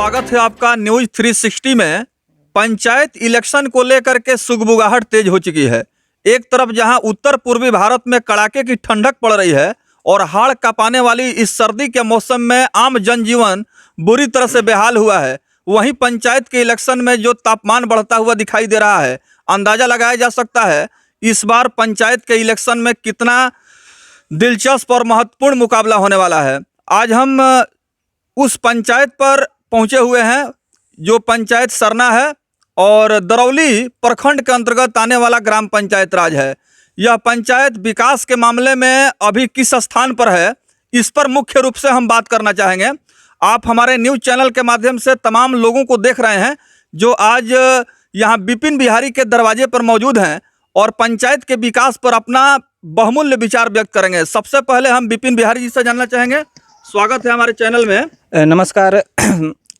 स्वागत है आपका न्यूज 360 में। पंचायत इलेक्शन को लेकर के सुगबुगाहट तेज हो चुकी है। एक तरफ जहां उत्तर पूर्वी भारत में कड़ाके की ठंडक पड़ रही है और हाड़ कांपाने वाली इस सर्दी के मौसम में आम जनजीवन बुरी तरह से बेहाल हुआ है, वहीं पंचायत के इलेक्शन में जो तापमान बढ़ता हुआ दिखाई दे रहा है, अंदाजा लगाया जा सकता है इस बार पंचायत के इलेक्शन में कितना दिलचस्प और महत्वपूर्ण मुकाबला होने वाला है। आज हम उस पंचायत पर पहुंचे हुए हैं जो पंचायत सरना है और दरौली प्रखंड के अंतर्गत आने वाला ग्राम पंचायत राज है। यह पंचायत विकास के मामले में अभी किस स्थान पर है, इस पर मुख्य रूप से हम बात करना चाहेंगे। आप हमारे न्यूज़ चैनल के माध्यम से तमाम लोगों को देख रहे हैं जो आज यहाँ विपिन बिहारी के दरवाजे पर मौजूद हैं और पंचायत के विकास पर अपना बहुमूल्य विचार व्यक्त करेंगे। सबसे पहले हम विपिन बिहारी जी से जानना चाहेंगे। स्वागत है हमारे चैनल में। नमस्कार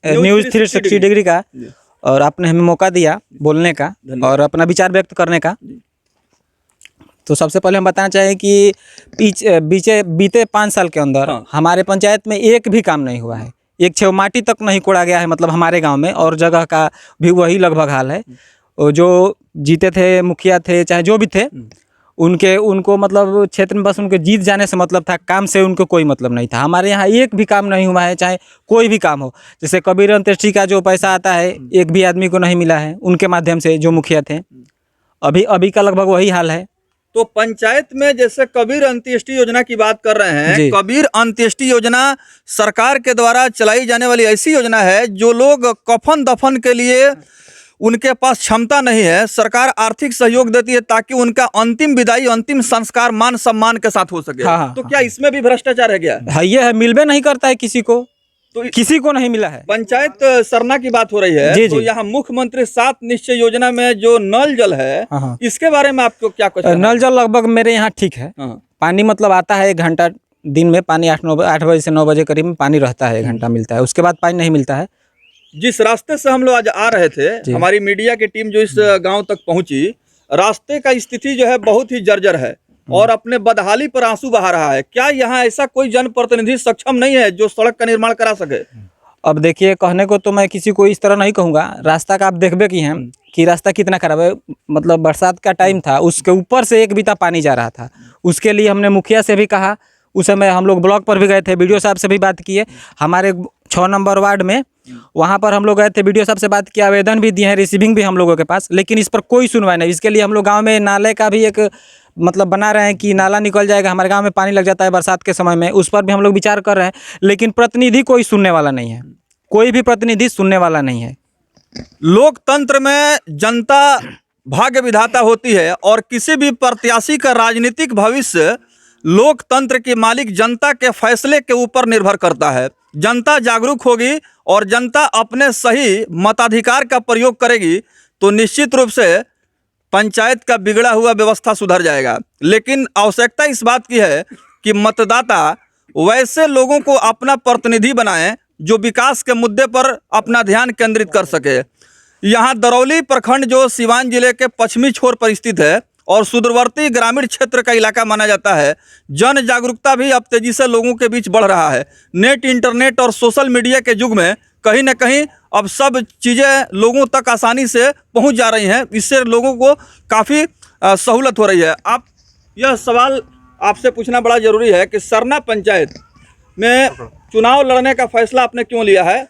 न्यूज़ 360 डिग्री का, और आपने हमें मौका दिया बोलने का और अपना विचार व्यक्त करने का। तो सबसे पहले हम बताना चाहें कि बीते 5 साल के अंदर हमारे पंचायत में एक भी काम नहीं हुआ है। एक छेव माटी तक नहीं कोड़ा गया है, मतलब हमारे गांव में, और जगह का भी वही लगभग हाल है। और जो जीते थे, मुखिया थे, चाहे जो भी थे, उनको मतलब क्षेत्र में बस उनके जीत जाने से मतलब था, काम से उनको कोई मतलब नहीं था। हमारे यहाँ एक भी काम नहीं हुआ है, चाहे कोई भी काम हो। जैसे कबीर अंत्येष्टि का जो पैसा आता है, एक भी आदमी को नहीं मिला है उनके माध्यम से, जो मुखिया थे। अभी का लगभग वही हाल है। तो पंचायत में जैसे कबीर अंत्येष्टि योजना की बात कर रहे हैं, कबीर अंत्येष्टि योजना सरकार के द्वारा चलाई जाने वाली ऐसी योजना है जो लोग कफन दफन के लिए उनके पास क्षमता नहीं है, सरकार आर्थिक सहयोग देती है ताकि उनका अंतिम विदाई, अंतिम संस्कार मान सम्मान के साथ हो सके। तो क्या इसमें भी भ्रष्टाचार है क्या? है, ये है, मिलबे नहीं करता है किसी को, तो किसी को नहीं मिला है। पंचायत सरना की बात हो रही है, तो यहाँ मुख्यमंत्री 7 निश्चय योजना में जो नल जल है, इसके बारे में आपको क्या कुछ? नल जल लगभग मेरे यहाँ ठीक है। पानी मतलब आता है 1 घंटा दिन में, पानी 8 बजे से 9 बजे करीब में पानी रहता है, 1 घंटा मिलता है, उसके बाद पानी नहीं मिलता है। जिस रास्ते से हम लोग आज आ रहे थे, हमारी मीडिया की टीम जो इस गांव तक पहुंची, रास्ते का स्थिति जो है बहुत ही जर्जर है और अपने बदहाली पर आंसू बहा रहा है। क्या यहाँ ऐसा कोई जनप्रतिनिधि सक्षम नहीं है जो सड़क का निर्माण करा सके? अब देखिए, कहने को तो मैं किसी को इस तरह नहीं कहूँगा। रास्ता का आप देखबे की हैं कि रास्ता कितना खराब है। मतलब बरसात का टाइम था, उसके ऊपर से 1 बीता पानी जा रहा था। उसके लिए हमने मुखिया से भी कहा, उस समय हम लोग ब्लॉक पर भी गए थे, BDO साहब से भी बात किए। हमारे 6 नंबर वार्ड में वहाँ पर हम लोग गए थे, BDO साहब से बात किया, आवेदन भी दिए हैं, रिसीविंग भी हम लोगों के पास, लेकिन इस पर कोई सुनवाई नहीं। इसके लिए हम लोग गांव में नाले का भी एक मतलब बना रहे हैं कि नाला निकल जाएगा, हमारे गांव में पानी लग जाता है बरसात के समय में, उस पर भी हम लोग विचार कर रहे हैं, लेकिन प्रतिनिधि कोई सुनने वाला नहीं है। कोई भी प्रतिनिधि सुनने वाला नहीं है। लोकतंत्र में जनता भाग्य विधाता होती है और किसी भी प्रत्याशी का राजनीतिक भविष्य लोकतंत्र के मालिक जनता के फैसले के ऊपर निर्भर करता है। जनता जागरूक होगी और जनता अपने सही मताधिकार का प्रयोग करेगी तो निश्चित रूप से पंचायत का बिगड़ा हुआ व्यवस्था सुधर जाएगा। लेकिन आवश्यकता इस बात की है कि मतदाता वैसे लोगों को अपना प्रतिनिधि बनाएं जो विकास के मुद्दे पर अपना ध्यान केंद्रित कर सके। यहाँ दरौली प्रखंड जो सिवान जिले के पश्चिमी छोर पर स्थित है और सुदूरवर्ती ग्रामीण क्षेत्र का इलाका माना जाता है, जन जागरूकता भी अब तेजी से लोगों के बीच बढ़ रहा है। नेट, इंटरनेट और सोशल मीडिया के युग में कहीं ना कहीं अब सब चीज़ें लोगों तक आसानी से पहुंच जा रही हैं, इससे लोगों को काफ़ी सहूलत हो रही है। आप यह सवाल आपसे पूछना बड़ा ज़रूरी है कि सरना पंचायत में चुनाव लड़ने का फैसला आपने क्यों लिया है?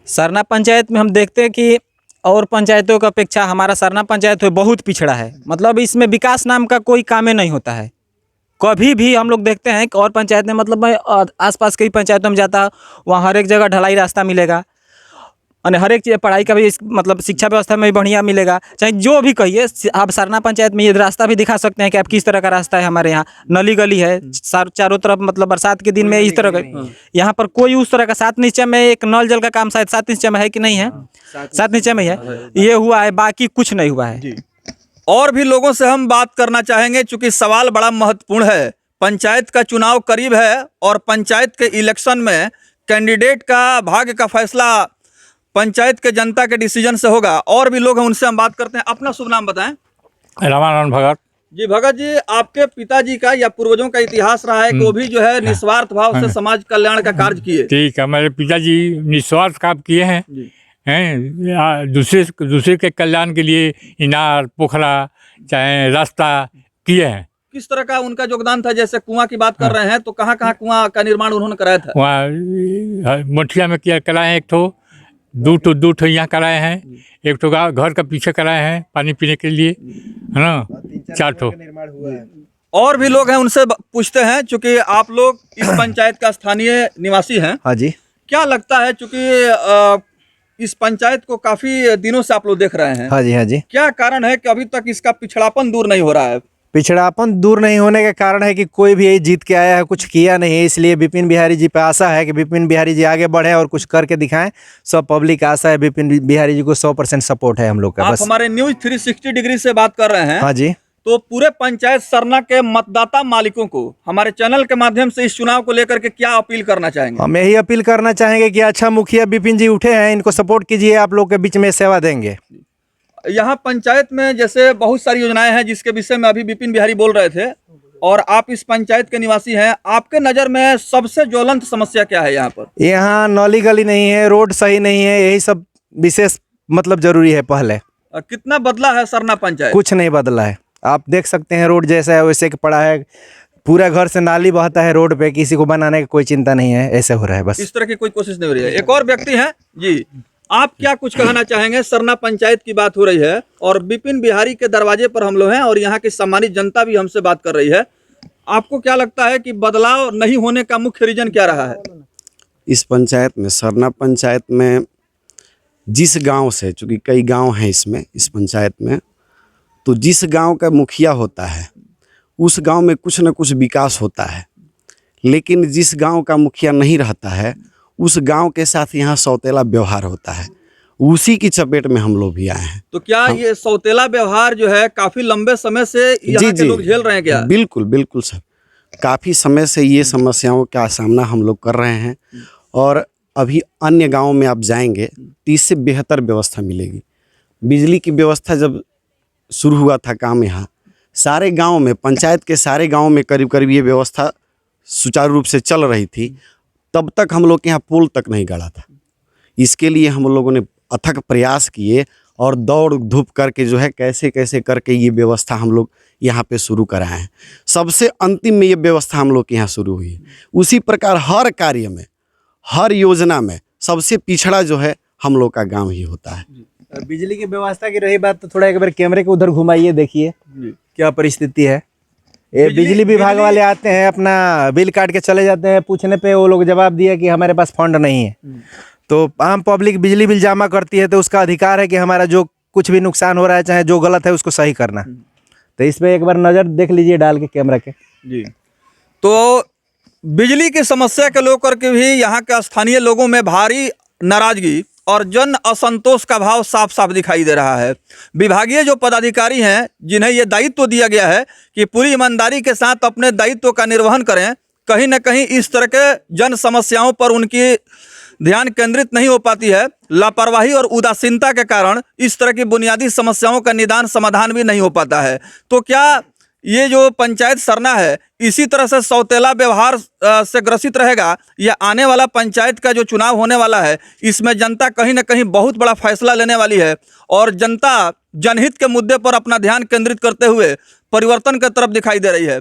सरना पंचायत में हम देखते हैं कि और पंचायतों की अपेक्षा हमारा सरना पंचायत बहुत पिछड़ा है। मतलब इसमें विकास नाम का कोई काम नहीं होता है। कभी भी हम लोग देखते हैं कि और पंचायत में, मतलब मैं आसपास कई पंचायतों में जाता, वहाँ हर एक जगह ढलाई रास्ता मिलेगा, और हर एक चीज़, पढ़ाई का भी मतलब शिक्षा व्यवस्था में भी बढ़िया मिलेगा, चाहे जो भी कहिए। आप सरना पंचायत में ये रास्ता भी दिखा सकते हैं कि आप किस तरह का रास्ता है। हमारे यहाँ नली गली है चारों तरफ, मतलब बरसात के दिन में इस तरह का। यहाँ पर कोई उस तरह का 7 निश्चय में एक नल जल का काम शायद 7 निश्चय में है कि नहीं है? 7 निश्चय में है, ये हुआ है, बाकी कुछ नहीं हुआ है। और भी लोगों से हम बात करना चाहेंगे चूंकि सवाल बड़ा महत्वपूर्ण है। पंचायत का चुनाव करीब है और पंचायत के इलेक्शन में कैंडिडेट का भाग्य का फैसला पंचायत के जनता के डिसीजन से होगा। और भी लोग हैं, उनसे हम बात करते हैं। अपना शुभ नाम बताएं। रामानंद भगत। जी भगत जी, आपके पिताजी का या पूर्वजों का इतिहास रहा है कि वो भी जो है निस्वार्थ भाव से समाज कल्याण का कार्य किए। ठीक है, हमारे पिताजी निस्वार्थ काम किए हैं जी। हैं दूसरे के कल्याण के लिए इनार पोखरा चाहे रास्ता किए हैं। किस तरह का उनका योगदान था? जैसे कुआं की बात कर रहे हैं तो कहाँ कहाँ कुआं का निर्माण उन्होंने कराया था? वहाँ मठिया में किया कराए हैं, एक ठो दो ठो यहाँ कराए हैं, एक ठो घर का पीछे कराए हैं पानी पीने के लिए, है ना, 4 ठो। और भी लोग हैं, उनसे पूछते हैं, चूंकि आप लोग इस पंचायत का स्थानीय निवासी हैं। हाँ जी। क्या लगता है, चूंकि इस पंचायत को काफी दिनों से आप लोग देख रहे हैं, हाँ जी। हाँ जी। क्या कारण है कि अभी तक इसका पिछड़ापन दूर नहीं हो रहा है? पिछड़ापन दूर नहीं होने का कारण है कि कोई भी यही जीत के आया है, कुछ किया नहीं है, इसलिए विपिन बिहारी जी पे आशा है कि विपिन बिहारी जी आगे बढ़े और कुछ करके दिखाएं। सब पब्लिक आशा है, विपिन बिहारी जी को 100% सपोर्ट है हम लोग का। आप बस हमारे न्यूज 360 डिग्री से बात कर रहे हैं। हाँ जी। तो पूरे पंचायत सरना के मतदाता मालिकों को हमारे चैनल के माध्यम से इस चुनाव को लेकर के क्या अपील करना चाहेंगे? हम यही अपील करना चाहेंगे कि अच्छा मुखिया विपिन जी उठे हैं, इनको सपोर्ट कीजिए, आप लोग के बीच में सेवा देंगे। यहाँ पंचायत में जैसे बहुत सारी योजनाएं हैं जिसके विषय में अभी विपिन बिहारी बोल रहे थे, और आप इस पंचायत के निवासी हैं, आपके नज़र में सबसे ज्वलंत समस्या क्या है यहाँ पर? यहाँ नौली गली नहीं है, रोड सही नहीं है, यही सब विशेष मतलब जरूरी है। पहले कितना बदला है सरना पंचायत? कुछ नहीं बदला है, आप देख सकते हैं, रोड जैसा है वैसे कि पड़ा है, पूरा घर से नाली बहता है रोड पे, किसी को बनाने की कोई चिंता नहीं है, ऐसे हो रहा है बस। इस तरह की कोई कोशिश नहीं हो रही है। एक और व्यक्ति हैं जी, आप क्या कुछ कहना चाहेंगे? सरना पंचायत की बात हो रही है और विपिन बिहारी के दरवाजे पर हम लोग हैं और यहाँ की सम्मानित जनता भी हमसे बात कर रही है। आपको क्या लगता है कि बदलाव नहीं होने का मुख्य रीजन क्या रहा है? इस पंचायत में, सरना पंचायत में, जिस गांव से, चूँकि कई गांव हैं इसमें, इस पंचायत में, तो जिस गांव का मुखिया होता है उस गांव में कुछ न कुछ विकास होता है। लेकिन जिस गांव का मुखिया नहीं रहता है उस गांव के साथ यहाँ सौतेला व्यवहार होता है। उसी की चपेट में हम लोग भी आए हैं। तो क्या ये सौतेला व्यवहार जो है काफी लंबे समय से यहाँ के लोग झेल रहे हैं क्या? बिल्कुल बिल्कुल सर, काफ़ी समय से ये समस्याओं का सामना हम लोग कर रहे हैं। और अभी अन्य गाँव में आप जाएंगे तो इससे बेहतर व्यवस्था मिलेगी। बिजली की व्यवस्था जब शुरू हुआ था काम, यहाँ सारे गांव में, पंचायत के सारे गांव में करीब करीब ये व्यवस्था सुचारू रूप से चल रही थी, तब तक हम लोग के यहाँ पुल तक नहीं गड़ा था। इसके लिए हम लोगों ने अथक प्रयास किए और दौड़ धूप करके जो है कैसे कैसे करके ये व्यवस्था हम लोग यहाँ पे शुरू कराए हैं। सबसे अंतिम में ये व्यवस्था हम लोग के यहाँ शुरू हुई है। उसी प्रकार हर कार्य में, हर योजना में सबसे पिछड़ा जो है हम लोग का गाँव ही होता है। बिजली की व्यवस्था की रही बात तो थोड़ा एक बार कैमरे को उधर घुमाइए, देखिए क्या परिस्थिति है। ये बिजली विभाग वाले आते हैं, अपना बिल काट के चले जाते हैं, पूछने पे वो लोग जवाब दिया कि हमारे पास फंड नहीं है। तो आम पब्लिक बिजली बिल जमा करती है तो उसका अधिकार है कि हमारा जो कुछ भी नुकसान हो रहा है, चाहे जो गलत है, उसको सही करना। तो इस पे एक बार नज़र देख लीजिए डाल के कैमरा के। जी, तो बिजली की समस्या के लेकर के भी यहाँ के स्थानीय लोगों में भारी नाराजगी और जन असंतोष का भाव साफ साफ दिखाई दे रहा है। विभागीय जो पदाधिकारी हैं, जिन्हें ये दायित्व दिया गया है कि पूरी ईमानदारी के साथ अपने दायित्व का निर्वहन करें, कहीं ना कहीं इस तरह के जन समस्याओं पर उनकी ध्यान केंद्रित नहीं हो पाती है। लापरवाही और उदासीनता के कारण इस तरह की बुनियादी समस्याओं का निदान समाधान भी नहीं हो पाता है। तो क्या ये जो पंचायत सरना है इसी तरह से सौतेला व्यवहार से ग्रसित रहेगा, या आने वाला पंचायत का जो चुनाव होने वाला है इसमें जनता कहीं ना कहीं बहुत बड़ा फैसला लेने वाली है और जनता जनहित के मुद्दे पर अपना ध्यान केंद्रित करते हुए परिवर्तन की तरफ दिखाई दे रही है?